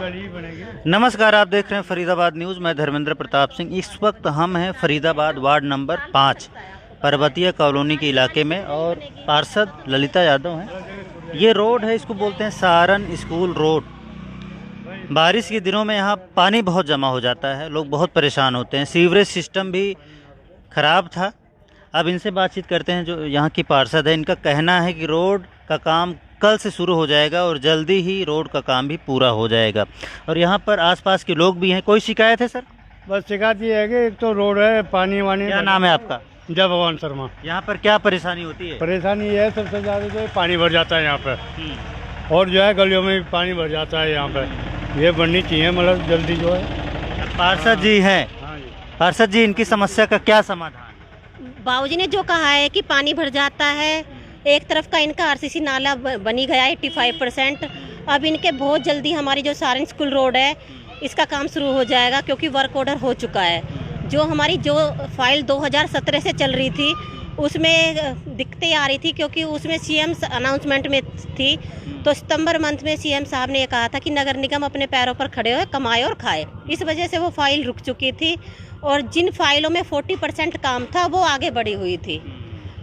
नमस्कार, आप देख रहे हैं फरीदाबाद न्यूज़। मैं धर्मेंद्र प्रताप सिंह। इस वक्त हम हैं फरीदाबाद वार्ड नंबर 5 पर्वतीय कॉलोनी के इलाके में और पार्षद ललिता यादव हैं। ये रोड है, इसको बोलते हैं सारन स्कूल रोड। बारिश के दिनों में यहाँ पानी बहुत जमा हो जाता है, लोग बहुत परेशान होते हैं। सीवरेज सिस्टम भी ख़राब था। अब इनसे बातचीत करते हैं जो यहाँ की पार्षद है। इनका कहना है कि रोड का काम कल से शुरू हो जाएगा और जल्दी ही रोड का काम भी पूरा हो जाएगा। और यहाँ पर आसपास के लोग भी हैं। कोई शिकायत है सर? बस शिकायत ये है कि एक तो रोड है, पानी वानी। क्या नाम है आपका? जय भगवान शर्मा। यहाँ पर क्या परेशानी होती है? परेशानी ये है सबसे ज़्यादा जो पानी भर जाता है यहाँ पे, और जो है गलियों में भी पानी भर जाता है यहाँ पे। ये बननी चाहिए मतलब जल्दी जो है। पार्षद जी हैं। हाँ जी। पार्षद जी, इनकी समस्या का क्या समाधान? बाबूजी ने जो कहा है कि पानी भर जाता है, एक तरफ का इनका आरसीसी नाला बनी गया है 85%। अब इनके बहुत जल्दी हमारी जो सारन स्कूल रोड है इसका काम शुरू हो जाएगा, क्योंकि वर्क ऑर्डर हो चुका है। जो हमारी जो फाइल 2017 से चल रही थी उसमें दिक्कतें आ रही थी, क्योंकि उसमें सीएम अनाउंसमेंट में थी। तो सितंबर मंथ में सीएम साहब ने ये कहा था कि नगर निगम अपने पैरों पर खड़े हो, कमाए और खाए। इस वजह से वो फाइल रुक चुकी थी और जिन फाइलों में 40% काम था वो आगे बढ़ी हुई थी।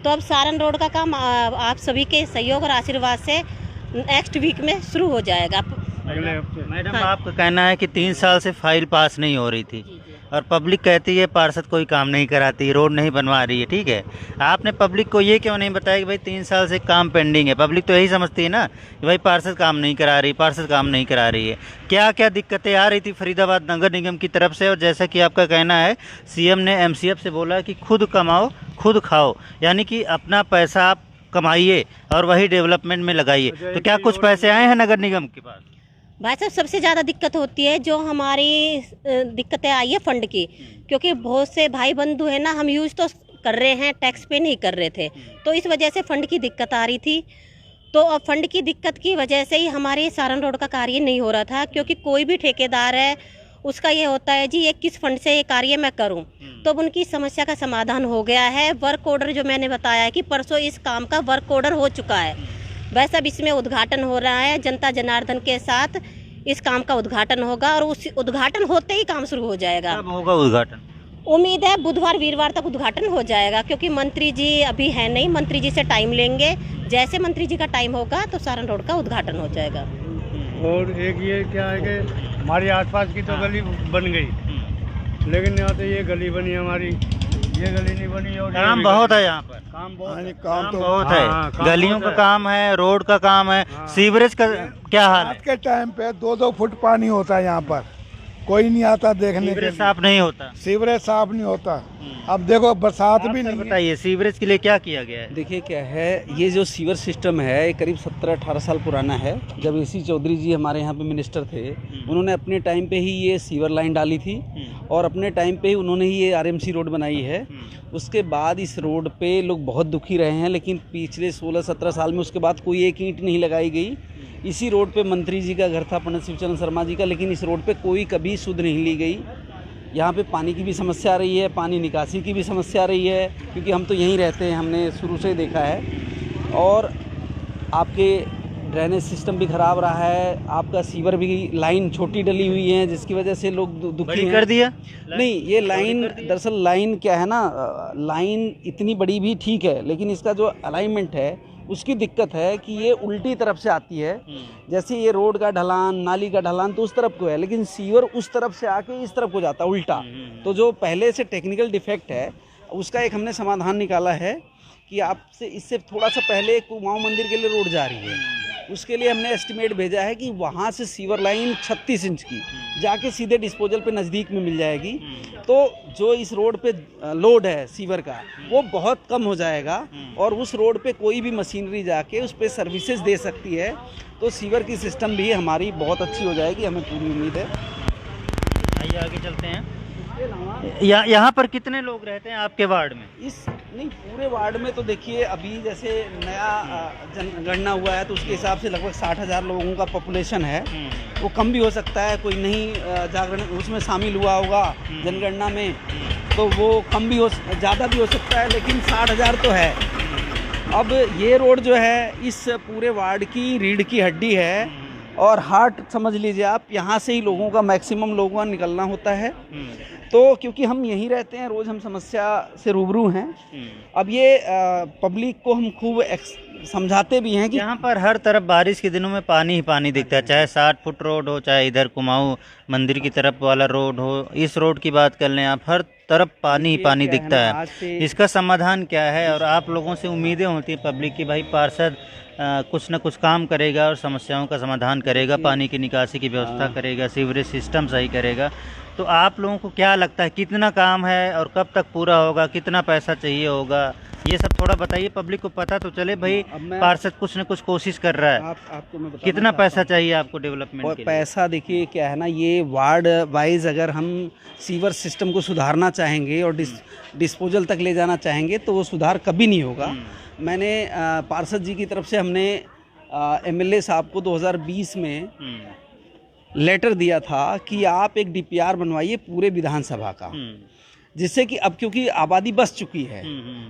तो अब सारन रोड का काम आप सभी के सहयोग और आशीर्वाद से नेक्स्ट वीक में शुरू हो जाएगा। अगले हफ्ते। मैडम, हाँ। आपका कहना है कि 3 साल से फाइल पास नहीं हो रही थी और पब्लिक कहती है पार्षद कोई काम नहीं कराती, रोड नहीं बनवा रही है। ठीक है, आपने पब्लिक को ये क्यों नहीं बताया कि भाई 3 साल से काम पेंडिंग है? पब्लिक तो यही समझती है ना कि भाई पार्षद काम नहीं करा रही, पार्षद काम नहीं करा रही है। क्या क्या दिक्कतें आ रही थी फरीदाबाद नगर निगम की तरफ से? और जैसा कि आपका कहना है, सीएम ने एमसीएफ से बोला कि खुद कमाओ खुद खाओ, यानी कि अपना पैसा आप कमाइए और वही डेवलपमेंट में लगाइए। तो क्या कुछ पैसे आए हैं नगर निगम के पास? भाई साहब, सबसे ज़्यादा दिक्कत होती है जो हमारी दिक्कतें आई है फंड की, क्योंकि बहुत से भाई बंधु है ना, हम यूज़ तो कर रहे हैं, टैक्स पे नहीं कर रहे थे, तो इस वजह से फंड की दिक्कत आ रही थी। तो अब फंड की दिक्कत की वजह से ही हमारे सारन रोड का कार्य नहीं हो रहा था, क्योंकि कोई भी ठेकेदार है उसका ये होता है जी ये किस फंड से ये कार्य मैं करूं। तो अब उनकी समस्या का समाधान हो गया है। वर्क ऑर्डर जो मैंने बताया है कि परसों इस काम का वर्क ऑर्डर हो चुका है। वैसे अब इसमें उद्घाटन हो रहा है, जनता जनार्दन के साथ इस काम का उद्घाटन होगा और उस उद्घाटन होते ही काम शुरू हो जाएगा। कब होगा उद्घाटन? उम्मीद है बुधवार वीरवार तक उद्घाटन हो जाएगा, क्योंकि मंत्री जी अभी है नहीं, मंत्री जी से टाइम लेंगे। जैसे मंत्री जी का टाइम होगा तो सारन रोड का उद्घाटन हो जाएगा। और एक ये क्या है कि हमारे आसपास की तो गली बन गई, लेकिन यहाँ तो ये गली बनी हमारी, ये गली नहीं बनी। और काम बहुत है यहाँ पर, काम बहुत काम तो बहुत है। हाँ, काम गलियों बहुत का है। काम है, रोड का काम है, सीवरेज का क्या हाल है? आज के टाइम पे 2-2 फुट पानी होता है यहाँ पर, कोई नहीं आता देखने के सीवरेज लिए। साफ नहीं होता। सीवरेज साफ नहीं होता। अब देखो बरसात भी नहीं है। बताइए, सीवरेज के लिए क्या किया गया है? देखिए क्या है, ये जो सीवर सिस्टम है ये करीब 17-18 साल पुराना है। जब एसी चौधरी जी हमारे यहाँ पे मिनिस्टर थे, उन्होंने अपने टाइम पे ही ये सीवर लाइन डाली थी और अपने टाइम पे ही उन्होंने ही ये आरएमसी रोड बनाई है। उसके बाद इस रोड पे लोग बहुत दुखी रहे हैं, लेकिन पिछले 16-17 साल में उसके बाद कोई एक ईंट नहीं लगाई गई। इसी रोड पे मंत्री जी का घर था, पंडित शिवचरण शर्मा जी का, लेकिन इस रोड पे कोई कभी सुध नहीं ली गई। यहाँ पे पानी की भी समस्या आ रही है, पानी निकासी की भी समस्या आ रही है, क्योंकि हम तो यहीं रहते हैं, हमने शुरू से देखा है। और आपके ड्रेनेज सिस्टम भी ख़राब रहा है, आपका सीवर भी लाइन छोटी डली हुई है, जिसकी वजह से लोग दुखी बड़ी हैं। कर दिया? नहीं, ये लाइन दरअसल लाइन क्या है ना, लाइन इतनी बड़ी भी ठीक है, लेकिन इसका जो अलाइनमेंट है उसकी दिक्कत है कि ये उल्टी तरफ से आती है। जैसे ये रोड का ढलान, नाली का ढलान तो उस तरफ को है, लेकिन सीवर उस तरफ से आके इस तरफ को जाता है उल्टा। तो जो पहले से टेक्निकल डिफेक्ट है उसका एक हमने समाधान निकाला है कि आपसे इससे थोड़ा सा पहले कुमाऊं मंदिर के लिए रोड जा रही है, उसके लिए हमने एस्टिमेट भेजा है कि वहाँ से सीवर लाइन 36 इंच की जाके सीधे डिस्पोजल पे नज़दीक में मिल जाएगी। तो जो इस रोड पे लोड है सीवर का वो बहुत कम हो जाएगा और उस रोड पे कोई भी मशीनरी जाके उस पर सर्विसेज दे सकती है। तो सीवर की सिस्टम भी हमारी बहुत अच्छी हो जाएगी, हमें पूरी उम्मीद है। आइए आगे चलते हैं। यहाँ पर कितने लोग रहते हैं आपके वार्ड में? इस नहीं, पूरे वार्ड में तो देखिए अभी जैसे नया जनगणना हुआ है तो उसके हिसाब से लगभग 60,000 लोगों का पॉपुलेशन है। वो कम भी हो सकता है, कोई नहीं जागरण उसमें शामिल हुआ होगा जनगणना में, तो वो कम भी हो, ज़्यादा भी हो सकता है, लेकिन 60,000 तो है। अब ये रोड जो है इस पूरे वार्ड की रीढ़ की हड्डी है और हार्ट समझ लीजिए आप, यहाँ से ही लोगों का मैक्सिमम लोगों का निकलना होता है। तो क्योंकि हम यहीं रहते हैं, रोज़ हम समस्या से रूबरू हैं। अब ये पब्लिक को हम खूब समझाते भी हैं कि यहाँ पर हर तरफ बारिश के दिनों में पानी ही पानी दिखता है, चाहे 60 फुट रोड हो, चाहे इधर कुमाऊं मंदिर की तरफ वाला रोड हो, इस रोड की बात कर लें आप, हर तरफ पानी ही पानी दिखता है। इसका समाधान क्या है? और आप लोगों से उम्मीदें होती हैं पब्लिक की, भाई पार्षद कुछ न कुछ काम करेगा और समस्याओं का समाधान करेगा, पानी की निकासी की व्यवस्था करेगा, सीवरेज सिस्टम सही करेगा। तो आप लोगों को क्या लगता है कितना काम है और कब तक पूरा होगा, कितना पैसा चाहिए होगा, ये सब थोड़ा बताइए, पब्लिक को पता तो चले भाई पार्षद कुछ न कुछ कोशिश कर रहा है। आपको मैं बताना कितना चाहता पैसा चाहिए आपको डेवलपमेंट और के लिए? पैसा देखिए क्या है ना, ये वार्ड वाइज अगर हम सीवर सिस्टम को सुधारना चाहेंगे और डिस्पोजल तक ले जाना चाहेंगे तो वो सुधार कभी नहीं होगा। मैंने पार्षद जी की तरफ से हमने एमएलए साहब को 2020 में लेटर दिया था कि आप एक डीपीआर बनवाइए पूरे विधानसभा का, जिससे कि अब क्योंकि आबादी बस चुकी है,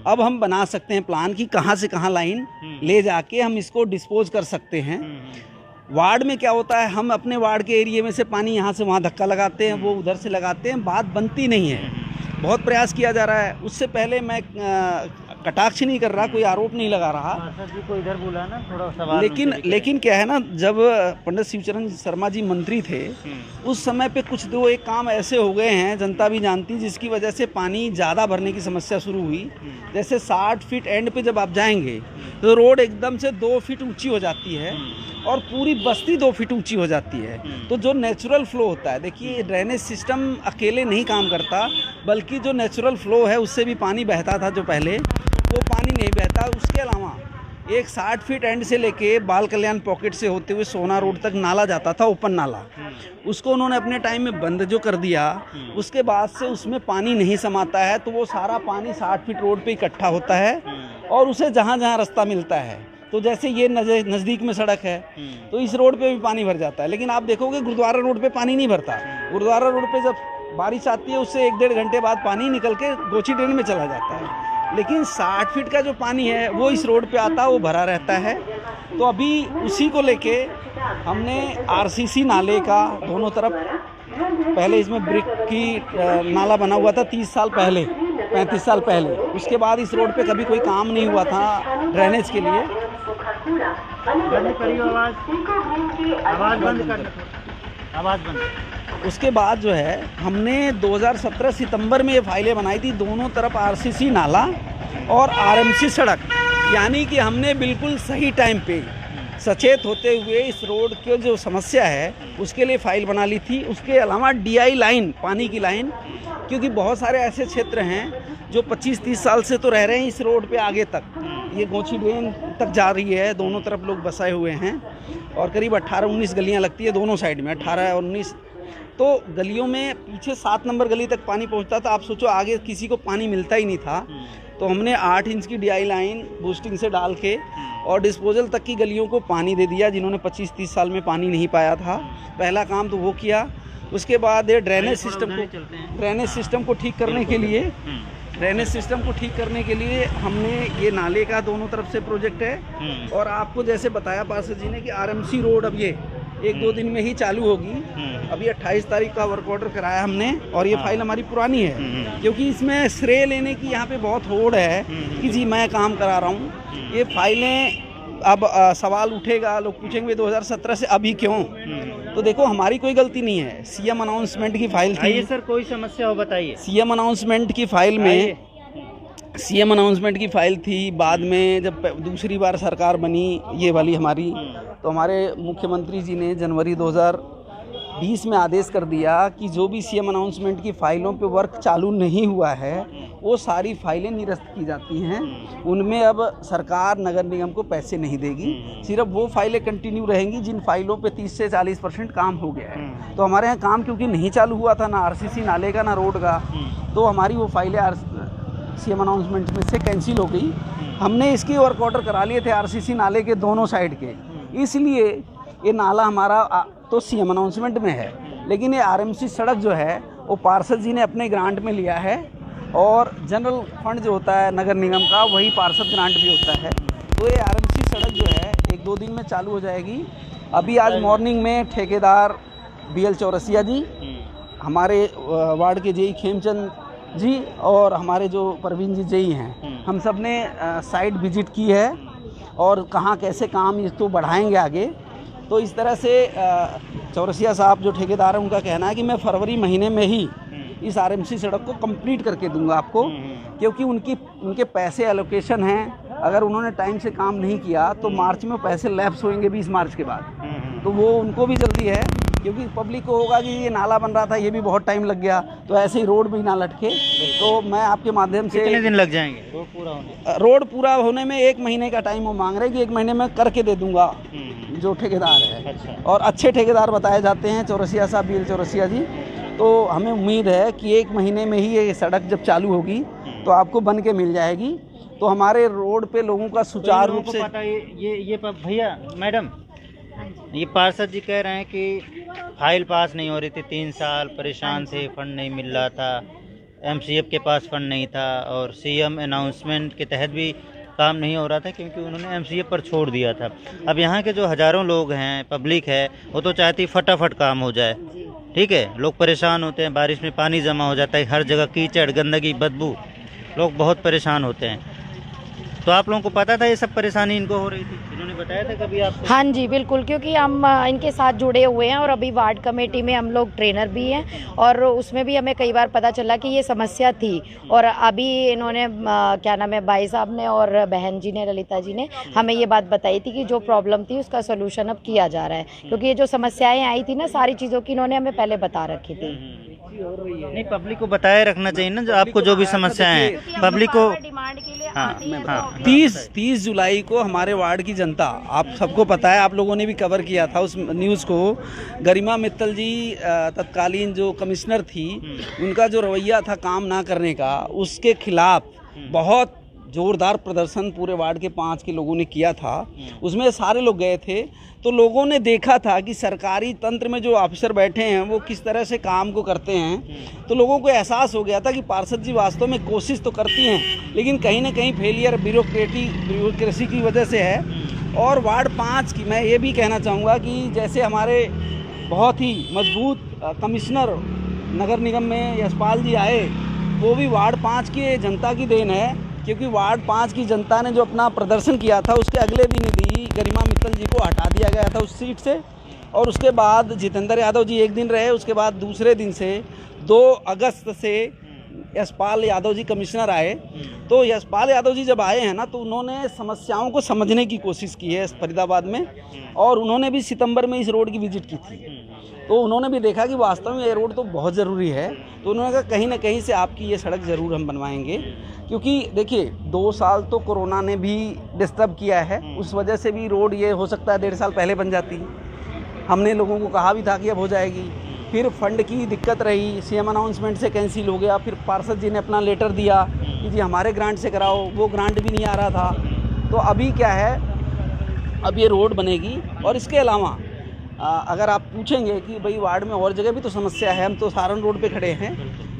अब हम बना सकते हैं प्लान कि कहाँ से कहाँ लाइन ले जाके हम इसको डिस्पोज कर सकते हैं। वार्ड में क्या होता है, हम अपने वार्ड के एरिया में से पानी यहाँ से वहाँ धक्का लगाते हैं, वो उधर से लगाते हैं, बात बनती नहीं है। बहुत प्रयास किया जा रहा है। उससे पहले मैं कटाक्ष नहीं कर रहा, कोई आरोप नहीं लगा रहा, जी को इधर बुलाना थोड़ा सवाल। लेकिन क्या है ना, जब पंडित शिवचरण शर्मा जी मंत्री थे उस समय पे कुछ दो एक काम ऐसे हो गए हैं, जनता भी जानती, जिसकी वजह से पानी ज़्यादा भरने की समस्या शुरू हुई। जैसे 60 फीट एंड पे जब आप जाएंगे तो रोड एकदम से 2 फीट ऊंची हो जाती है और पूरी बस्ती 2 फीट ऊंची हो जाती है। तो जो नेचुरल फ्लो होता है, देखिए ड्रेनेज सिस्टम अकेले नहीं काम करता, बल्कि जो नेचुरल फ्लो है उससे भी पानी बहता था जो पहले, वो पानी नहीं बहता। उसके अलावा एक 60 फीट एंड से लेके बाल कल्याण पॉकेट से होते हुए सोना रोड तक नाला जाता था, ओपन नाला, उसको उन्होंने अपने टाइम में बंद जो कर दिया। उसके बाद से उसमें पानी नहीं समाता है, तो वो सारा पानी 60 फीट रोड पे इकट्ठा होता है और उसे जहाँ जहाँ रास्ता मिलता है, तो जैसे ये नज़दीक में सड़क है तो इस रोड पे भी पानी भर जाता है। लेकिन आप देखोगे गुरुद्वारा रोड पे पानी नहीं भरता। गुरुद्वारा रोड पे जब बारिश आती है उससे 1-1.5 घंटे बाद पानी निकल के गोची ड्रेन में चला जाता है। लेकिन 60 फीट का जो पानी है वो इस रोड पे आता है, वो भरा रहता है। तो अभी उसी को लेके हमने आरसीसी नाले का दोनों तरफ, पहले इसमें ब्रिक की नाला बना हुआ था 30 साल पहले, 35 साल पहले, उसके बाद इस रोड पे कभी कोई काम नहीं हुआ था ड्रेनेज के लिए। आवाज़ बंद। उसके बाद जो है हमने 2017 सितंबर में ये फाइलें बनाई थी, दोनों तरफ आरसीसी नाला और आरएमसी सड़क, यानी कि हमने बिल्कुल सही टाइम पे सचेत होते हुए इस रोड की जो समस्या है उसके लिए फाइल बना ली थी। उसके अलावा डीआई लाइन, पानी की लाइन, क्योंकि बहुत सारे ऐसे क्षेत्र हैं जो 25-30 साल से तो रह रहे हैं इस रोड पे आगे तक, ये गोची ड्रेन तक जा रही है, दोनों तरफ लोग बसाए हुए हैं और करीब 18-19 गलियां लगती है दोनों साइड में, 18 और 19। तो गलियों में पीछे 7 नंबर गली तक पानी पहुंचता था, आप सोचो आगे किसी को पानी मिलता ही नहीं था। तो हमने 8 इंच की डीआई लाइन बूस्टिंग से डाल के और डिस्पोजल तक की गलियों को पानी दे दिया, जिन्होंने 25-30 साल में पानी नहीं पाया था। पहला काम तो वो किया। उसके बाद ड्रेनेज सिस्टम को ठीक करने के लिए हमने ये नाले का दोनों तरफ से प्रोजेक्ट है। और आपको जैसे बताया पार्षद जी ने कि आरएमसी रोड अब ये 1-2 दिन में ही चालू होगी। अभी 28 तारीख का वर्क ऑर्डर कराया हमने और ये फाइल हमारी पुरानी है, क्योंकि इसमें श्रेय लेने की यहाँ पे बहुत होड़ है कि जी मैं काम करा रहा हूँ। ये फाइलें अब सवाल उठेगा, लोग पूछेंगे 2017 से अभी क्यों, तो देखो हमारी कोई गलती नहीं है। सीएम अनाउंसमेंट की फाइल थी। आइए सर, कोई समस्या हो बताइए। सीएम अनाउंसमेंट की फाइल थी। बाद में जब दूसरी बार सरकार बनी ये वाली हमारी, तो हमारे मुख्यमंत्री जी ने जनवरी 2020 में आदेश कर दिया कि जो भी सीएम अनाउंसमेंट की फाइलों पे वर्क चालू नहीं हुआ है वो सारी फाइलें निरस्त की जाती हैं। उनमें अब सरकार नगर निगम को पैसे नहीं देगी, सिर्फ वो फाइलें कंटिन्यू रहेंगी जिन फाइलों पे 30 से 40% काम हो गया है। तो हमारे यहाँ काम क्योंकि नहीं चालू हुआ था, ना आरसीसी नाले का ना रोड का, तो हमारी वो फाइलें सीएम अनाउंसमेंट में से कैंसिल हो गई। हमने इसके वर्क ऑर्डर करा लिए थे आरसीसी नाले के दोनों साइड के, इसलिए ये नाला हमारा तो सीएम अनाउंसमेंट में है, लेकिन ये आरएमसी सड़क जो है वो पार्षद जी ने अपने ग्रांट में लिया है और जनरल फंड जो होता है नगर निगम का वही पार्षद ग्रांट भी होता है। तो ये आरएमसी सड़क जो है 1-2 दिन में चालू हो जाएगी अभी आज मॉर्निंग में ठेकेदार BL चौरसिया जी, हमारे वार्ड के जेई खेमचंद जी और हमारे जो परवीन जी जेई हैं, हम सब ने साइट विजिट की है और कहाँ कैसे काम इसको बढ़ाएंगे आगे। तो इस तरह से चौरसिया साहब जो ठेकेदार हैं, उनका कहना है कि मैं फरवरी महीने में ही इस RMC सड़क को कंप्लीट करके दूंगा आपको, क्योंकि उनके पैसे एलोकेशन हैं। अगर उन्होंने टाइम से काम नहीं किया तो मार्च में पैसे लैप्स होंगे 20 मार्च के बाद, तो वो उनको भी जल्दी है, क्योंकि पब्लिक को होगा कि ये नाला बन रहा था, ये भी बहुत टाइम लग गया, तो ऐसे ही रोड भी ना लटके। तो मैं आपके माध्यम से, कितने दिन लग जाएंगे रोड पूरा होने? रोड पूरा होने में 1 महीने का टाइम वो मांग रहे हैं कि 1 महीने में करके दे दूंगा जो ठेकेदार है। अच्छा। और अच्छे ठेकेदार बताए जाते हैं चौरसिया साहब, BL चौरसिया जी। तो हमें उम्मीद है कि 1 महीने में ही ये सड़क जब चालू होगी तो आपको बन के मिल जाएगी। तो हमारे रोड पे लोगों का सुचारू रूप से ये भैया मैडम, ये पार्षद जी कह रहे हैं कि फाइल पास नहीं हो रही थी, 3 साल परेशान थे, फंड नहीं मिल रहा था, MCF के पास फंड नहीं था और CM अनाउंसमेंट के तहत भी काम नहीं हो रहा था, क्योंकि उन्होंने MCF पर छोड़ दिया था। अब यहाँ के जो हज़ारों लोग हैं, पब्लिक है, वो तो चाहती फटाफट काम हो जाए। ठीक है, लोग परेशान होते हैं, बारिश में पानी जमा हो जाता है, हर जगह कीचड़, गंदगी, बदबू, लोग बहुत परेशान होते हैं। तो आप लोगों को पता था ये सब परेशानी इनको हो रही थी? इन्होंने बताया था कभी आपको? हाँ जी बिल्कुल, क्योंकि हम इनके साथ जुड़े हुए हैं और अभी वार्ड कमेटी में हम लोग ट्रेनर भी हैं और उसमें भी हमें कई बार पता चला कि ये समस्या थी। और अभी इन्होंने क्या नाम है, भाई साहब ने और बहन जी ने, ललिता जी ने हमें ये बात बताई थी कि जो प्रॉब्लम थी उसका सोल्यूशन अब किया जा रहा है, क्योंकि ये जो समस्याएं आई थी ना, सारी चीज़ों की इन्होंने हमें पहले बता रखी थी। नहीं, पब्लिक को बताए रखना चाहिए ना, जो आपको जो भी समस्याएं हैं पब्लिक को। डिमांड के लिए हाँ, आती है। हाँ, 30 जुलाई को हमारे वार्ड की जनता, आप सबको पता है, आप लोगों ने भी कवर किया था उस न्यूज़ को, गरिमा मित्तल जी तत्कालीन जो कमिश्नर थी, उनका जो रवैया था काम ना करने का, उसके खिलाफ बहुत जोरदार प्रदर्शन पूरे वार्ड के 5 के लोगों ने किया था। उसमें सारे लोग गए थे, तो लोगों ने देखा था कि सरकारी तंत्र में जो ऑफिसर बैठे हैं वो किस तरह से काम को करते हैं। तो लोगों को एहसास हो गया था कि पार्षद जी वास्तव में कोशिश तो करती हैं, लेकिन कहीं ना कहीं फेलियर ब्यूरोक्रेसी की वजह से है। और वार्ड 5 की मैं ये भी कहना चाहूँगा कि जैसे हमारे बहुत ही मजबूत कमिश्नर नगर निगम में यशपाल जी आए, वो भी वार्ड 5 की जनता की देन है, क्योंकि वार्ड 5 की जनता ने जो अपना प्रदर्शन किया था उसके अगले दिन ही गरिमा मित्तल जी को हटा दिया गया था उस सीट से। और उसके बाद जितेंद्र यादव जी 1 दिन रहे, उसके बाद दूसरे दिन से 2 अगस्त से यशपाल यादव जी कमिश्नर आए। तो यशपाल यादव जी जब आए हैं ना, तो उन्होंने समस्याओं को समझने की कोशिश की है फरीदाबाद में, और उन्होंने भी सितंबर में इस रोड की विजिट की थी। तो उन्होंने भी देखा कि वास्तव में ये रोड तो बहुत ज़रूरी है। तो उन्होंने कहा कहीं ना कहीं से आपकी ये सड़क ज़रूर हम बनवाएंगे, क्योंकि देखिए 2 साल तो कोरोना ने भी डिस्टर्ब किया है, उस वजह से भी रोड ये हो सकता है 1.5 साल पहले बन जाती। हमने लोगों को कहा भी था कि अब हो जाएगी, फिर फंड की दिक्कत रही, CM अनाउंसमेंट से कैंसिल हो गया, फिर पार्षद जी ने अपना लेटर दिया कि जी हमारे ग्रांट से कराओ, वो ग्रांट भी नहीं आ रहा था। तो अभी क्या है, अब ये रोड बनेगी। और इसके अलावा अगर आप पूछेंगे कि भाई वार्ड में और जगह भी तो समस्या है, हम तो सारण रोड पे खड़े हैं,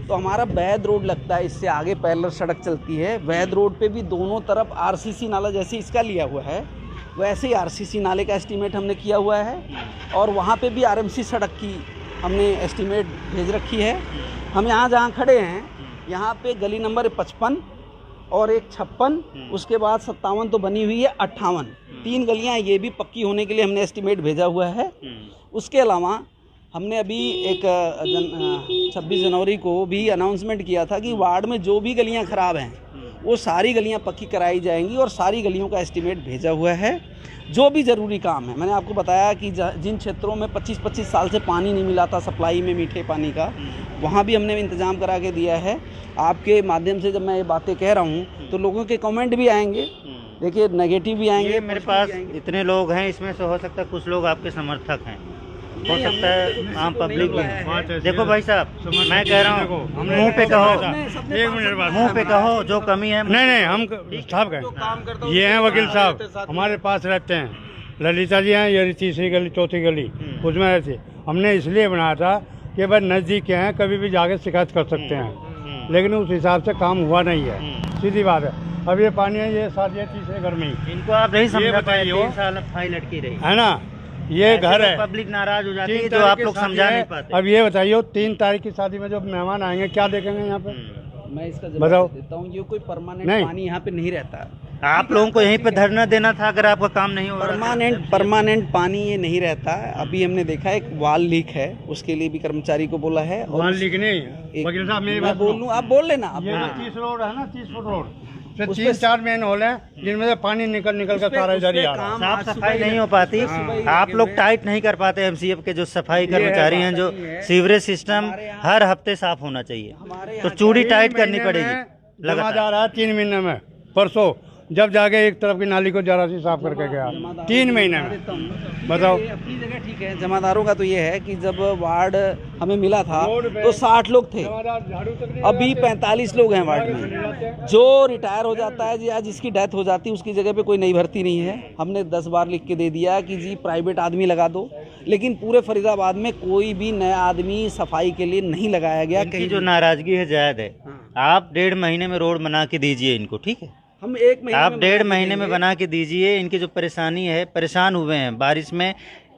तो हमारा वैद रोड लगता है, इससे आगे पैरेलल सड़क चलती है। वैद रोड पे भी दोनों तरफ RCC नाला जैसे इसका लिया हुआ है, वैसे ही RCC नाले का एस्टीमेट हमने किया हुआ है, और वहाँ पे भी RMC सड़क की हमने एस्टीमेट भेज रखी है। हम यहाँ जहाँ खड़े हैं, यहाँ पे गली नंबर 55 और एक 56, उसके बाद 57 तो बनी हुई है, 58 3 गलियाँ ये भी पक्की होने के लिए हमने एस्टीमेट भेजा हुआ है। उसके अलावा हमने अभी एक 26 जनवरी को भी अनाउंसमेंट किया था कि वार्ड में जो भी गलियाँ ख़राब हैं वो सारी गलियाँ पक्की कराई जाएंगी, और सारी गलियों का एस्टीमेट भेजा हुआ है। जो भी ज़रूरी काम है, मैंने आपको बताया कि जिन क्षेत्रों में 25-25 साल से पानी नहीं मिला था सप्लाई में, मीठे पानी का, वहाँ भी हमने इंतज़ाम करा के दिया है। आपके माध्यम से जब मैं ये बातें कह रहा हूँ तो लोगों के कमेंट भी आएंगे, देखिए नेगेटिव भी आएंगे। मेरे पास इतने लोग हैं, इसमें से हो सकता है कुछ लोग आपके समर्थक हैं, हो सकता है आम पब्लिक भी है। देखो भाई साहब, मैं कह रहा हूँ, मुंह पे कहो, 1 मिनट बाद मुंह पे कहो जो कमी है। नहीं, हम साहब कहें, ये हैं वकील साहब, हमारे पास रहते हैं, ललिता जी हैं, ये 3री गली 4थी गली उसमें रहती। हमने इसलिए बनाया था कि भाई नज़दीक के हैं, कभी भी जाके शिकायत कर सकते हैं, लेकिन उस हिसाब से काम हुआ नहीं है, सीधी बात है। अब ये पानी है, ये साथ ये 3रे घर में ही, इनको आप नहीं समझा पाए, 3 साल फाइल लटकी रही है ना। ये घर है, पब्लिक नाराज हो जाती है 3 जो तारीख आप की लोग शादी समझा है। नहीं पाते। अब ये बताइए 3 तारीख की शादी में जो मेहमान आएंगे क्या देखेंगे यहाँ पे? मैं इसका बताओ। जवाब देता हूँ, ये कोई परमानेंट नहीं। पानी यहाँ पे नहीं रहता। आप लोगों को यहीं पे धरना देना था अगर आपका काम नहीं हो रहा था। परमानेंट पानी ये नहीं रहता है। अभी हमने देखा एक वाल लीक है, उसके लिए भी कर्मचारी को बोला है। और मान लीक नहीं है। वकील साहब मेरी मैं बात बोल लूँ, आप बोल लेना। आप ये बोलो। जो 30 रोड है ना, 30 फुट रोड से उस पे 3-4 मेन होल है जिनमें से पानी निकल कर सारा इधर ही आ रहा है। साफ सफाई नहीं हो पाती, आप लोग टाइट नहीं कर पाते। एमसीएफ के जो सफाई कर्मचारी हैं, जो सीवरेज सिस्टम हर हफ्ते साफ होना चाहिए, तो चूड़ी टाइट करनी पड़ेगी जमा जा रहा है 3 महीने में। परसों जब जाके एक तरफ की नाली को जरा सी साफ करके गया 3 महीने में, बताओ। ये अपनी जगह ठीक है। जमादारों का तो ये है कि जब वार्ड हमें मिला था तो 60 लोग थे, अभी 45 लोग हैं वार्ड में। जो रिटायर हो जाता है या जिसकी डेथ हो जाती है उसकी जगह पे कोई नई भर्ती नहीं है। हमने 10 बार लिख के दे दिया कि जी प्राइवेट आदमी लगा दो, लेकिन पूरे फरीदाबाद में कोई भी नया आदमी सफाई के लिए नहीं लगाया गया। इनकी जो नाराजगी है जायद है। आप 1.5 महीने में रोड बना के दीजिए इनको, ठीक है? हम 1 महीने आप में 1.5 महीने में बना के दीजिए। इनकी जो परेशानी है, परेशान हुए हैं, बारिश में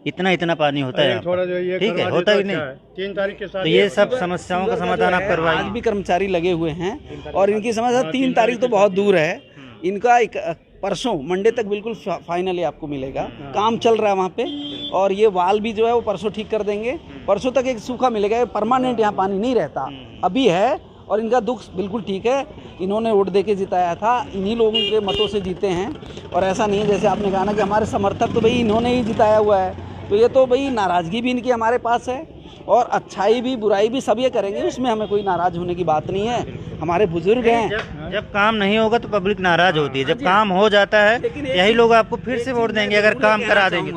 इतना पानी होता है यहाँ थोड़ा जो ये पर, ठीक है? करवा होता देता ही नहीं। अच्छा है। 3 तारीख के साथ तो ये सब समस्याओं का समाधान आप आज करवाइए। भी कर्मचारी लगे हुए हैं और इनकी समस्या 3 तारीख तो बहुत दूर है। इनका एक परसों मंडे तक बिल्कुल फाइनली आपको मिलेगा। काम चल रहा है वहाँ पे, और ये वाल भी जो है वो परसों ठीक कर देंगे। परसों तक एक सूखा मिलेगा। परमानेंट यहाँ पानी नहीं रहता, अभी है। और इनका दुख बिल्कुल ठीक है। इन्होंने वोट दे के जिताया था, इन्हीं लोगों के मतों से जीते हैं। और ऐसा नहीं है जैसे आपने कहा ना कि हमारे समर्थक तो भाई इन्होंने ही जिताया हुआ है, तो ये तो भाई नाराज़गी भी इनकी हमारे पास है, और अच्छाई भी बुराई भी सब ये करेंगे। उसमें हमें कोई नाराज़ होने की बात नहीं है। हमारे बुजुर्ग हैं। जब काम नहीं होगा तो पब्लिक नाराज होती है, जब काम हो जाता है यही लोग आपको फिर से वोट देंगे अगर काम करा देंगे।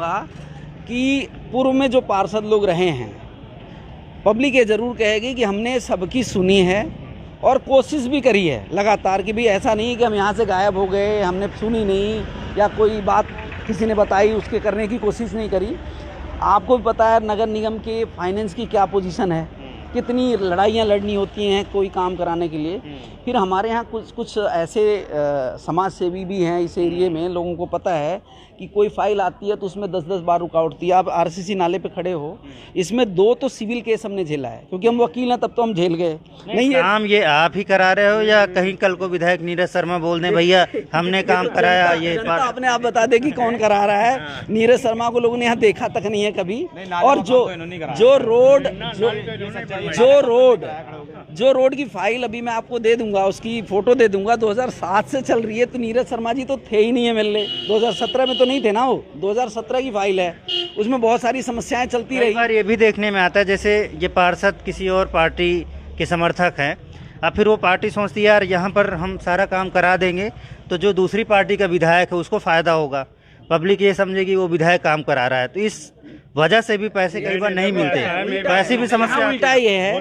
कि पूर्व में जो पार्षद लोग रहे हैं, पब्लिक ये ज़रूर कहेगी कि हमने सबकी सुनी है और कोशिश भी करी है लगातार, कि भाई ऐसा नहीं कि हम यहाँ से गायब हो गए, हमने सुनी नहीं या कोई बात किसी ने बताई उसके करने की कोशिश नहीं करी। आपको भी पता है नगर निगम के फाइनेंस की क्या पोजीशन है, कितनी लड़ाइयाँ लड़नी होती हैं कोई काम कराने के लिए। फिर हमारे यहाँ कुछ ऐसे समाज सेवी भी हैं इस एरिए में, लोगों को पता है कि कोई फाइल आती है तो उसमें 10-10 बार रुकावट होती है। आप आरसीसी नाले पे खड़े हो, इसमें 2 तो सिविल केस हमने झेला है, क्योंकि हम वकील हैं, तब तो हम झेल गए। नहीं काम ये आप ही करा रहे हो या कहीं कल को विधायक नीरज शर्मा बोल दें भैया हमने काम कराया? ये जनता अपने आप बता दे कि कौन करा रहा है। नीरज शर्मा को लोगों ने यहाँ देखा तक नहीं है कभी। और जो रोड की फाइल अभी मैं आपको दे दूंगा, उसकी फोटो दे दूंगा, 2007 से चल रही है। तो नीरज शर्मा जी तो थे ही नहीं है MLA, 2017 में तो नहीं थे ना, वो 2017 की फाइल है, उसमें बहुत सारी समस्याएं चलती रही। कई बार ये भी देखने में आता है जैसे ये पार्षद किसी और पार्टी के समर्थक हैं, अब फिर वो पार्टी सोचती है यार यहाँ पर हम सारा काम करा देंगे तो जो दूसरी पार्टी का विधायक है उसको फ़ायदा होगा, पब्लिक ये समझेगी वो विधायक काम करा रहा है, तो इस वजह से भी पैसे कई बार नहीं मिलते। तो ऐसी भी समस्या उल्टा ये है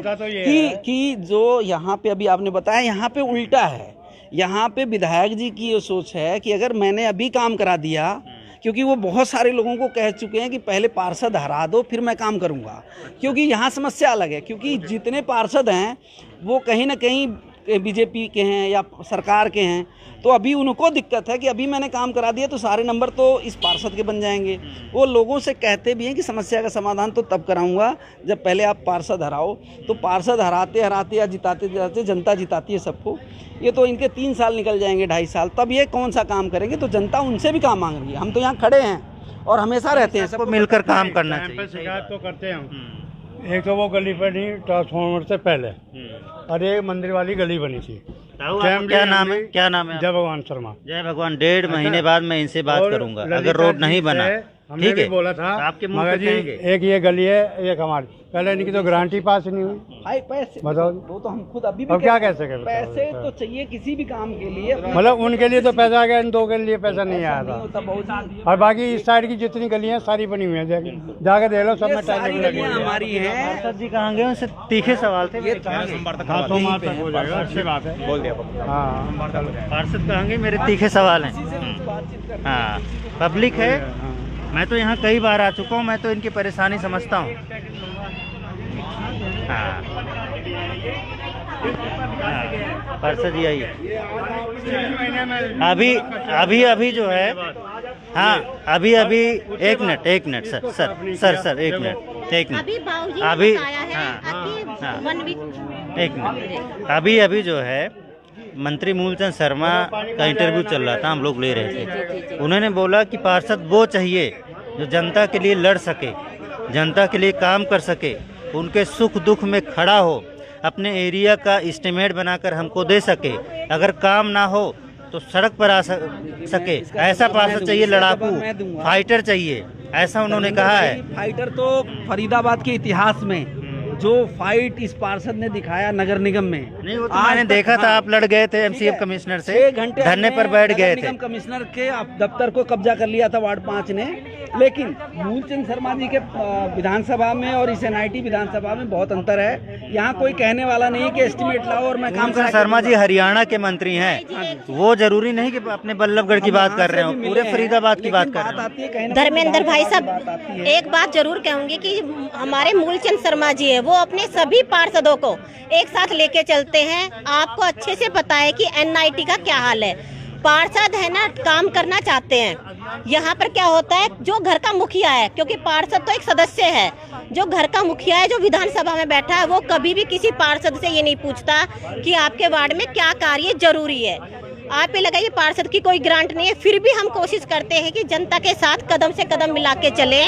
कि जो यहाँ पे अभी आपने बताया, यहाँ पे उल्टा है। यहाँ पे विधायक जी की ये सोच है कि अगर मैंने अभी काम करा दिया, क्योंकि वो बहुत सारे लोगों को कह चुके हैं कि पहले पार्षद हरा दो फिर मैं काम करूँगा, क्योंकि यहाँ समस्या अलग है। क्योंकि जितने पार्षद हैं वो कहीं ना कहीं बीजेपी के हैं या सरकार के हैं, तो अभी उनको दिक्कत है कि अभी मैंने काम करा दिया तो सारे नंबर तो इस पार्षद के बन जाएंगे। वो लोगों से कहते भी हैं कि समस्या का समाधान तो तब कराऊंगा जब पहले आप पार्षद हराओ। तो पार्षद हराते हराते या जिताते जिताते जनता जिताती है सबको। ये तो इनके 3 साल निकल जाएंगे, 2.5 साल, तब ये कौन सा काम करेंगे? तो जनता उनसे भी काम मांग रही है। हम तो यहाँ खड़े हैं और हमेशा रहते हैं, सबको मिलकर काम करना टाइम पे चाहिए। शिकायत तो करते हैं हम। एक तो वो गली पर नहीं, ट्रांसफार्मर से पहले, और एक मंदिर वाली गली बनी थी। क्या नाम है? क्या नाम है? जय भगवान शर्मा। जय भगवान। 1.5 महीने बाद मैं इनसे बात करूंगा अगर रोड नहीं बना, हमने ठीक भी है? बोला था आपके मुंह मगर पे जी कहेंगे। एक ये गली है, एक हमारी, पहले इनकी तो गारंटी पास नहीं हुई। भाई पैसे बताओ, वो तो हम खुद अभी भी अब क्या कहते कह सके? हैं, पैसे तो चाहिए किसी भी काम के लिए। मतलब उनके लिए तो पैसा आ गया, इन 2 के लिए पैसा नहीं आया नहीं था। होता बहुत। और बाकी इस साइड की जितनी गलियां सारी बनी हुई हैं, जाके देख लो, सब में सारी टाइल लगी गलियां हुई है। हमारी हैं। पार्षद जी कहाँ गए? उनसे तीखे सवाल थे। ये हाँ, सोमवार तक हो जाएगा, अच्छी बात है। बोल दिया। हाँ, पार्षद कहाँ गए? मेरे तीखे सवाल हैं। हाँ, पब्लिक है। मैं तो यहाँ कई बार आ चुका हूँ, मैं तो इनकी परेशानी समझता हूँ। हाँ, पार्षद जी आइए। अभी जो है हाँ अभी एक मिनट सर एक मिनट अभी बाबूजी ने अभी बताया है कि 1 वीक एक मिनट अभी जो है मंत्री मूलचंद शर्मा का इंटरव्यू चल रहा था, हम लोग ले रहे थे। उन्होंने बोला कि पार्षद वो चाहिए जो जनता के लिए लड़ सके, जनता के लिए काम कर सके, उनके सुख दुख में खड़ा हो, अपने एरिया का एस्टिमेट बनाकर हमको दे सके, अगर काम ना हो तो सड़क पर आ सके, ऐसा पार्षद चाहिए, लड़ाकू फाइटर चाहिए, ऐसा उन्होंने कहा है। फाइटर तो फरीदाबाद के इतिहास में जो फाइट इस पार्षद ने दिखाया नगर निगम में, नहीं वो तो मैंने देखा था, आप लड़ गए थे एमसीएफ कमिश्नर से, 6 घंटे धरने पर बैठ गए थे। कमिश्नर के दफ्तर को कब्जा कर लिया था वार्ड 5 ने, लेकिन मूलचंद शर्मा जी के विधानसभा में और इस एनआईटी विधानसभा में बहुत अंतर है। यहाँ कोई कहने वाला नहीं कि एस्टिमेट लाओ और मैं काम करा। शर्मा जी हरियाणा के मंत्री हैं, वो जरूरी नहीं कि अपने बल्लभगढ़ की बात कर रहे हो, पूरे फरीदाबाद की बात कर रहे हैं। धर्मेंद्र भाई साहब, एक बात जरूर कहूंगी कि हमारे मूलचंद शर्मा जी है, वो अपने सभी पार्षदों को एक साथ लेके चलते हैं। आपको अच्छे से पता है कि एनआईटी का क्या हाल है। पार्षद है ना, काम करना चाहते हैं। यहाँ पर क्या होता है, जो घर का मुखिया है, क्योंकि पार्षद तो एक सदस्य है, जो घर का मुखिया है, जो विधानसभा में बैठा है, वो कभी भी किसी पार्षद से ये नहीं पूछता कि आपके वार्ड में क्या कार्य जरूरी है। आप ये लगाइए, पार्षद की कोई ग्रांट नहीं है, फिर भी हम कोशिश करते हैं कि जनता के साथ कदम से कदम मिला के चले।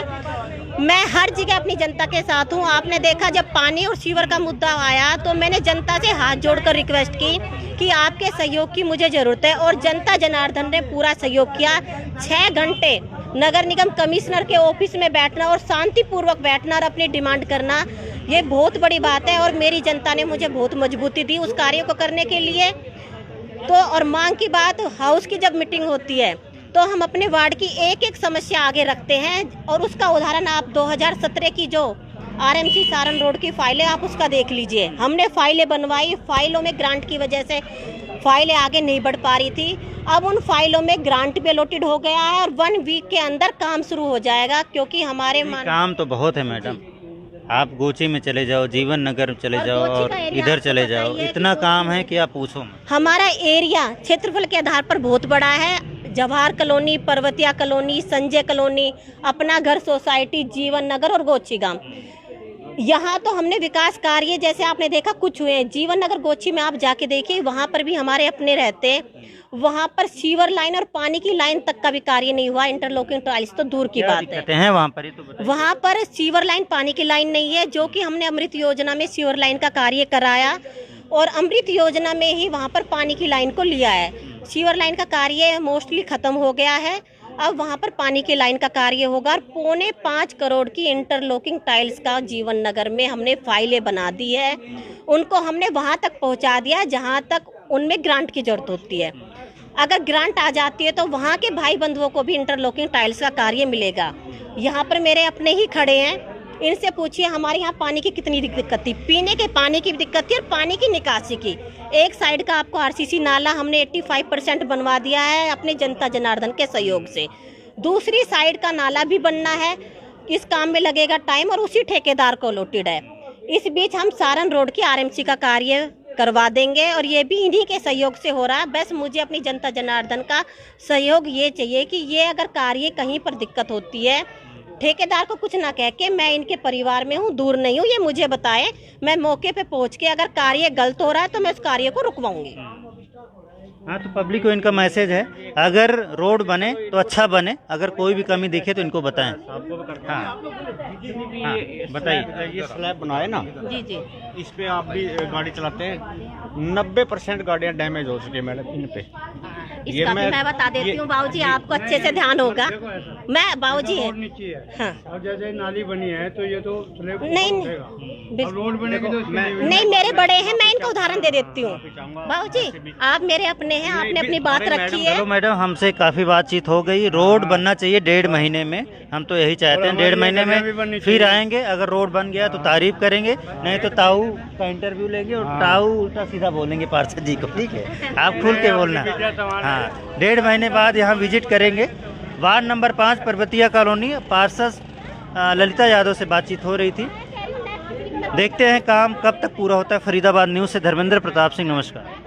मैं हर जगह अपनी जनता के साथ हूँ। आपने देखा जब पानी और सीवर का मुद्दा आया तो मैंने जनता से हाथ जोड़कर रिक्वेस्ट की कि आपके सहयोग की मुझे जरूरत है, और जनता जनार्दन ने पूरा सहयोग किया। 6 घंटे नगर निगम कमिश्नर के ऑफिस में बैठना और शांतिपूर्वक बैठना और अपनी डिमांड करना, ये बहुत बड़ी बात है, और मेरी जनता ने मुझे बहुत मजबूती दी उस कार्य को करने के लिए। तो और मांग की बात, हाउस की जब मीटिंग होती है तो हम अपने वार्ड की एक एक समस्या आगे रखते हैं, और उसका उदाहरण आप 2017 की जो आरएमसी सारण रोड की फाइलें, आप उसका देख लीजिए। हमने फाइलें बनवाई, फाइलों में ग्रांट की वजह से फाइलें आगे नहीं बढ़ पा रही थी। अब उन फाइलों में ग्रांट भी अलॉटेड हो गया है और 1 वीक के अंदर काम शुरू हो जाएगा, क्योंकि हमारे काम तो बहुत है मैडम। आप गोची में चले जाओ, जीवन नगर चले जाओ और इधर चले जाओ, इतना काम है कि आप पूछो मत। हमारा एरिया क्षेत्रफल के आधार पर बहुत बड़ा है। Jawahar colony, Parvatiya colony, Sanjay colony, अपना घर सोसाइटी, जीवन नगर और गोची गांव, यहाँ तो हमने विकास कार्य जैसे आपने देखा कुछ हुए। जीवन नगर गोची में आप जाके देखिए, वहाँ पर भी हमारे अपने रहते हैं, वहाँ पर सीवर लाइन और पानी की लाइन तक का भी कार्य नहीं हुआ। इंटरलॉकिंग टाइल्स तो दूर की बात है। वहाँ पर सीवर लाइन, पानी की लाइन नहीं है, जो कि हमने अमृत योजना में सीवर लाइन का कार्य कराया, और अमृत योजना में ही वहाँ पर पानी की लाइन को लिया है। सीवर लाइन का कार्य मोस्टली खत्म हो गया है, अब वहाँ पर पानी की लाइन का कार्य होगा। और 4.25 करोड़ की इंटरलॉकिंग टाइल्स का जीवन नगर में हमने फाइलें बना दी है, उनको हमने वहाँ तक पहुँचा दिया जहाँ तक उनमें ग्रांट की जरूरत होती है। अगर ग्रांट आ जाती है तो वहाँ के भाई बंधुओं को भी इंटरलॉकिंग टाइल्स का कार्य मिलेगा। यहाँ पर मेरे अपने ही खड़े हैं, इनसे पूछिए हमारे यहाँ पानी की कितनी दिक्कत थी, पीने के पानी की दिक्कत थी और पानी की निकासी की। एक साइड का आपको आरसीसी नाला हमने 85% बनवा दिया है अपने जनता जनार्दन के सहयोग से। दूसरी साइड का नाला भी बनना है, इस काम में लगेगा टाइम और उसी ठेकेदार को अलॉटेड है। इस बीच हम सारण रोड की आरएमसी का कार्य करवा देंगे, और ये भी इन्हीं के सहयोग से हो रहा है। बस मुझे अपनी जनता जनार्दन का सहयोग ये चाहिए कि ये अगर कार्य कहीं पर दिक्कत होती है, ठेकेदार को कुछ ना कह के, मैं इनके परिवार में हूँ, दूर नहीं हूँ, ये मुझे बताए, मैं मौके पे पहुँच के अगर कार्य गलत हो रहा है तो मैं उस कार्य को रुकवाऊंगी। हाँ, तो पब्लिक को इनका मैसेज है, अगर रोड बने तो अच्छा बने, अगर कोई भी कमी दिखे तो इनको बताएं। हाँ बताइए। ये स्लैब बनाए ना जी जी, इस पे आप भी गाड़ी चलाते हैं, 90% गाड़ियाँ डैमेज हो चुकी है मैडम इन पे। इसका भी मैं बता देती हूँ बाबूजी, आपको अच्छे से ध्यान होगा। मैं बाबूजी है, हाँ, और जैसे नाली बनी है तो ये तो नहीं रोड बनेगी तो नहीं, मेरे बड़े हैं, मैं इनका उदाहरण दे देती हूँ। बाबूजी आप मेरे अपने हैं, आपने अपनी बात रखी है। चलो मैडम, हमसे काफी बातचीत हो गई। रोड बनना चाहिए 1.5 महीने में, हम तो यही चाहते हैं। 1.5 महीने में फिर आएंगे, अगर रोड बन गया तो तारीफ करेंगे, नहीं तो ताऊ का इंटरव्यू लेंगे और ताऊ उल्टा सीधा बोलेंगे पार्षद जी को। ठीक है, आप खुल के बोलना। हाँ, 1.5 महीने बाद यहाँ विजिट करेंगे। वार्ड नंबर 5 पर्वतिया कॉलोनी, पार्षद ललिता यादव से बातचीत हो रही थी। देखते हैं काम कब तक पूरा होता है। फरीदाबाद न्यूज़ से धर्मेंद्र प्रताप सिंह, नमस्कार।